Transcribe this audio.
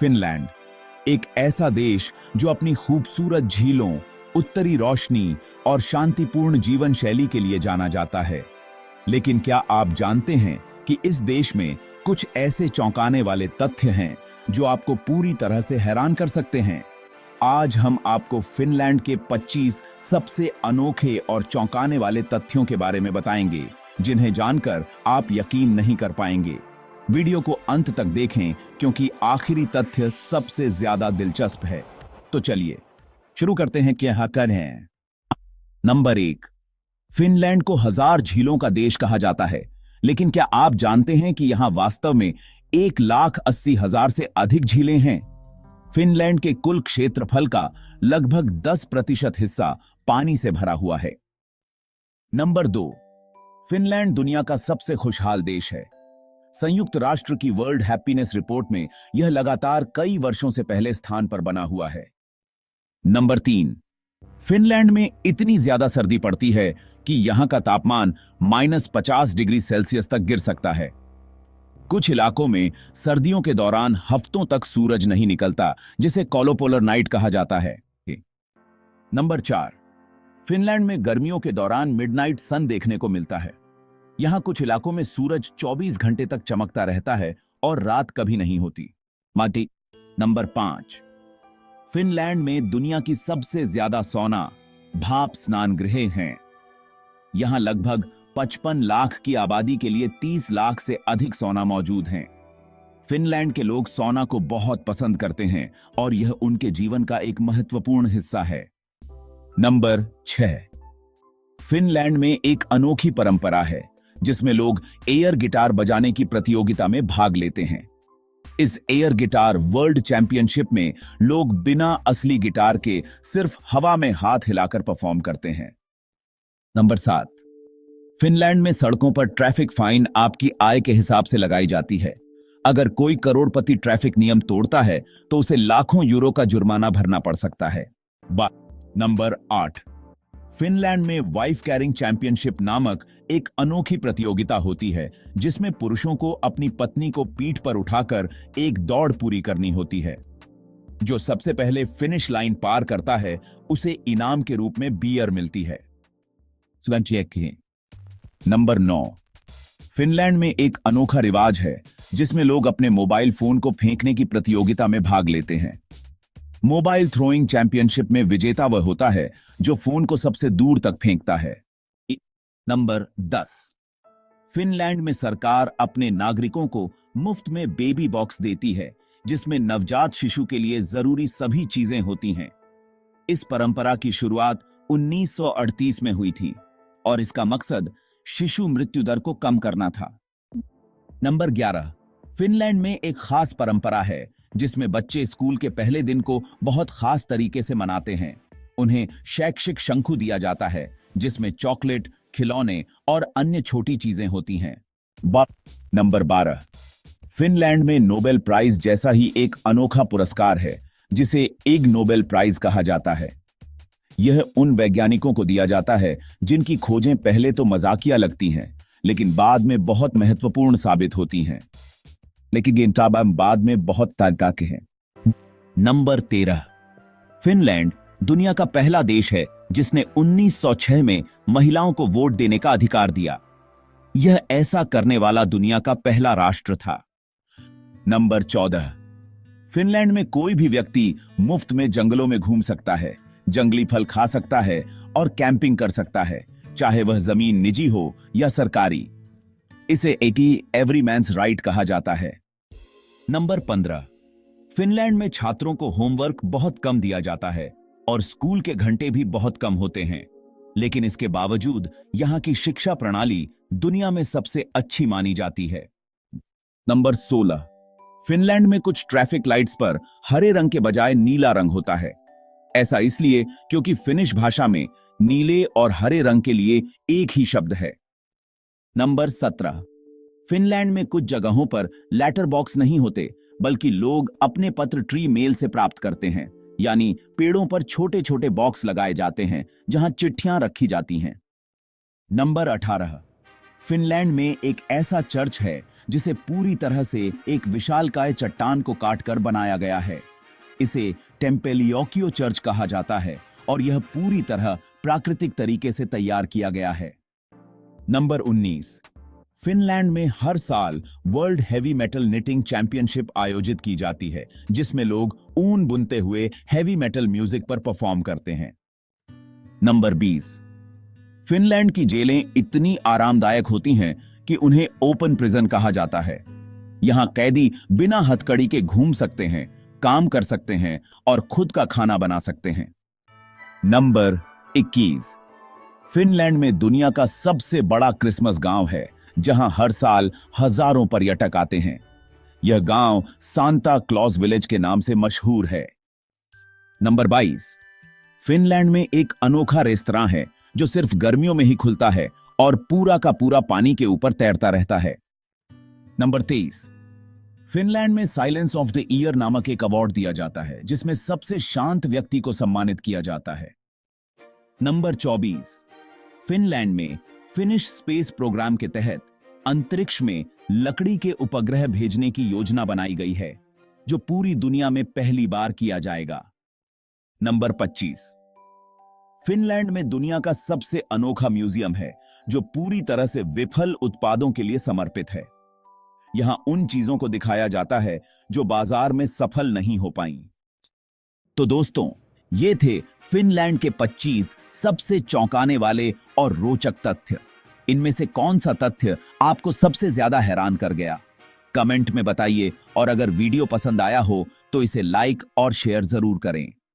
Finland एक ऐसा देश जो अपनी खूबसूरत झीलों, उत्तरी रोशनी और शांतिपूर्ण जीवन शैली के लिए जाना जाता है। लेकिन क्या आप जानते हैं कि इस देश में कुछ ऐसे चौंकाने वाले तथ्य हैं जो आपको पूरी तरह से हैरान कर सकते हैं? आज हम आपको फिनलैंड के 25 सबसे अनोखे और चौंकाने वाले तथ्यों के बारे में बताएंगे, जिन्हें जानकर आप यकीन नहीं कर पाएंगे। वीडियो को अंत तक देखें क्योंकि आखिरी तथ्य सबसे ज्यादा दिलचस्प है। तो चलिए शुरू करते हैं कि क्या हैं। नंबर 1, फिनलैंड को 1000 झीलों का देश कहा जाता है, लेकिन क्या आप जानते हैं कि यहां वास्तव में 1,80,000 से अधिक झीलें हैं? फिनलैंड के कुल क्षेत्रफल का लगभग 10% हिस्सा पानी से भरा हुआ है। नंबर 2, फिनलैंड दुनिया का सबसे खुशहाल देश है। संयुक्त राष्ट्र की वर्ल्ड हैप्पीनेस रिपोर्ट में यह लगातार कई वर्षों से पहले स्थान पर बना हुआ है। नंबर 3, फिनलैंड में इतनी ज्यादा सर्दी पड़ती है कि यहां का तापमान -50 डिग्री सेल्सियस तक गिर सकता है। कुछ इलाकों में सर्दियों के दौरान हफ्तों तक सूरज नहीं निकलता, जिसे कोलोपोलर नाइट कहा जाता है। नंबर 4, फिनलैंड में गर्मियों के दौरान मिडनाइट सन देखने को मिलता है। यहां कुछ इलाकों में सूरज 24 घंटे तक चमकता रहता है और रात कभी नहीं होती। नंबर 5, फिनलैंड में दुनिया की सबसे ज्यादा सौना भाप स्नान गृह हैं। यहां लगभग 55 लाख की आबादी के लिए 30 लाख से अधिक सौना मौजूद हैं। फिनलैंड के लोग सौना को बहुत पसंद करते हैं और यह उनके जीवन का एक महत्वपूर्ण हिस्सा है। नंबर 6, फिनलैंड में एक अनोखी परंपरा है जिसमें लोग एयर गिटार बजाने की प्रतियोगिता में भाग लेते हैं। इस एयर गिटार वर्ल्ड चैंपियनशिप में लोग बिना असली गिटार के सिर्फ हवा में हाथ हिलाकर परफॉर्म करते हैं। नंबर 7, फिनलैंड में सड़कों पर ट्रैफिक फाइन आपकी आय के हिसाब से लगाई जाती है। अगर कोई करोड़पति ट्रैफिक नियम तोड़ता है तो उसे लाखों यूरो का जुर्माना भरना पड़ सकता है। नंबर 8, फिनलैंड में वाइफ कैरिंग चैंपियनशिप नामक एक अनोखी प्रतियोगिता होती है जिसमें पुरुषों को अपनी पत्नी को पीठ पर उठाकर एक दौड़ पूरी करनी होती है। जो सबसे पहले फिनिश लाइन पार करता है उसे इनाम के रूप में बियर मिलती है। नंबर 9, फिनलैंड में एक अनोखा रिवाज है जिसमें लोग अपने मोबाइल फोन को फेंकने की प्रतियोगिता में भाग लेते हैं। मोबाइल थ्रोइंग चैंपियनशिप में विजेता वह होता है जो फोन को सबसे दूर तक फेंकता है। नंबर 10, फिनलैंड में सरकार अपने नागरिकों को मुफ्त में बेबी बॉक्स देती है जिसमें नवजात शिशु के लिए जरूरी सभी चीजें होती हैं। इस परंपरा की शुरुआत 1938 में हुई थी और इसका मकसद शिशु मृत्यु दर को कम करना था। नंबर 11, फिनलैंड में एक खास परंपरा है जिसमें बच्चे स्कूल के पहले दिन को बहुत खास तरीके से मनाते हैं। उन्हें शैक्षिक शंखु दिया जाता है जिसमें चॉकलेट, खिलौने और अन्य छोटी चीजें होती हैं। नंबर 12, फिनलैंड में नोबेल प्राइज जैसा ही एक अनोखा पुरस्कार है जिसे इग नोबेल प्राइज कहा जाता है। यह उन वैज्ञानिकों को दिया जाता है जिनकी खोजें पहले तो मजाकिया लगती हैं लेकिन बाद में बहुत महत्वपूर्ण साबित होती हैं। लेकिन बाद में बहुत ताकत के हैं। नंबर 13, फिनलैंड दुनिया का पहला देश है जिसने 1906 में महिलाओं को वोट देने का अधिकार दिया। यह ऐसा करने वाला दुनिया का पहला राष्ट्र था। नंबर 14, फिनलैंड में कोई भी व्यक्ति मुफ्त में जंगलों में घूम सकता है, जंगली फल खा सकता है और कैंपिंग कर सकता है, चाहे वह जमीन निजी हो या सरकारी। इसे एवरी मैन्स राइट कहा जाता है। नंबर 15, फिनलैंड में छात्रों को होमवर्क बहुत कम दिया जाता है और स्कूल के घंटे भी बहुत कम होते हैं, लेकिन इसके बावजूद यहां की शिक्षा प्रणाली दुनिया में सबसे अच्छी मानी जाती है। नंबर 16, फिनलैंड में कुछ ट्रैफिक लाइट्स पर हरे रंग के बजाय नीला रंग होता है। ऐसा इसलिए क्योंकि फिनिश भाषा में नीले और हरे रंग के लिए एक ही शब्द है। नंबर 17, फिनलैंड में कुछ जगहों पर लेटर बॉक्स नहीं होते, बल्कि लोग अपने पत्र ट्री मेल से प्राप्त करते हैं, यानी पेड़ों पर छोटे छोटे बॉक्स लगाए जाते हैं जहां चिट्ठियां रखी जाती हैं। नंबर 18, फिनलैंड में एक ऐसा चर्च है जिसे पूरी तरह से एक विशालकाय चट्टान को काटकर बनाया गया है। इसे टेम्पेलियोकियो चर्च कहा जाता है और यह पूरी तरह प्राकृतिक तरीके से तैयार किया गया है। नंबर 19। फिनलैंड में हर साल world heavy metal knitting championship आयोजित की जाती है, जिसमें लोग ऊन बुनते हुए हेवी मेटल म्यूजिक पर परफॉर्म करते हैं। नंबर 20। फिनलैंड की जेलें इतनी आरामदायक होती हैं कि उन्हें ओपन प्रिजन कहा जाता है। यहां कैदी बिना हथकड़ी के घूम सकते हैं, काम कर सकते हैं और खुद का खाना बना सकते हैं। नंबर 21। फिनलैंड में दुनिया का सबसे बड़ा क्रिसमस गांव है, जहां हर साल हजारों पर्यटक आते हैं। यह गांव सांता क्लॉज विलेज के नाम से मशहूर है। नंबर 22। फिनलैंड में एक अनोखा रेस्तरां है जो सिर्फ गर्मियों में ही खुलता है और पूरा का पूरा पानी के ऊपर तैरता रहता है। नंबर 23। फिनलैंड में साइलेंस ऑफ द ईयर नामक एक अवार्ड दिया जाता है, जिसमें सबसे शांत व्यक्ति को सम्मानित किया जाता है। नंबर 24। फिनलैंड में फिनिश स्पेस प्रोग्राम के तहत अंतरिक्ष में लकड़ी के उपग्रह भेजने की योजना बनाई गई है, जो पूरी दुनिया में पहली बार किया जाएगा। नंबर 25। फिनलैंड में दुनिया का सबसे अनोखा म्यूजियम है, जो पूरी तरह से विफल उत्पादों के लिए समर्पित है। यहां उन चीजों को दिखाया जाता है जो बाजार में सफल नहीं हो पाई। तो दोस्तों, ये थे फिनलैंड के 25 सबसे चौंकाने वाले और रोचक तथ्य। इनमें से कौन सा तथ्य आपको सबसे ज्यादा हैरान कर गया? कमेंट में बताइए और अगर वीडियो पसंद आया हो तो इसे लाइक और शेयर जरूर करें।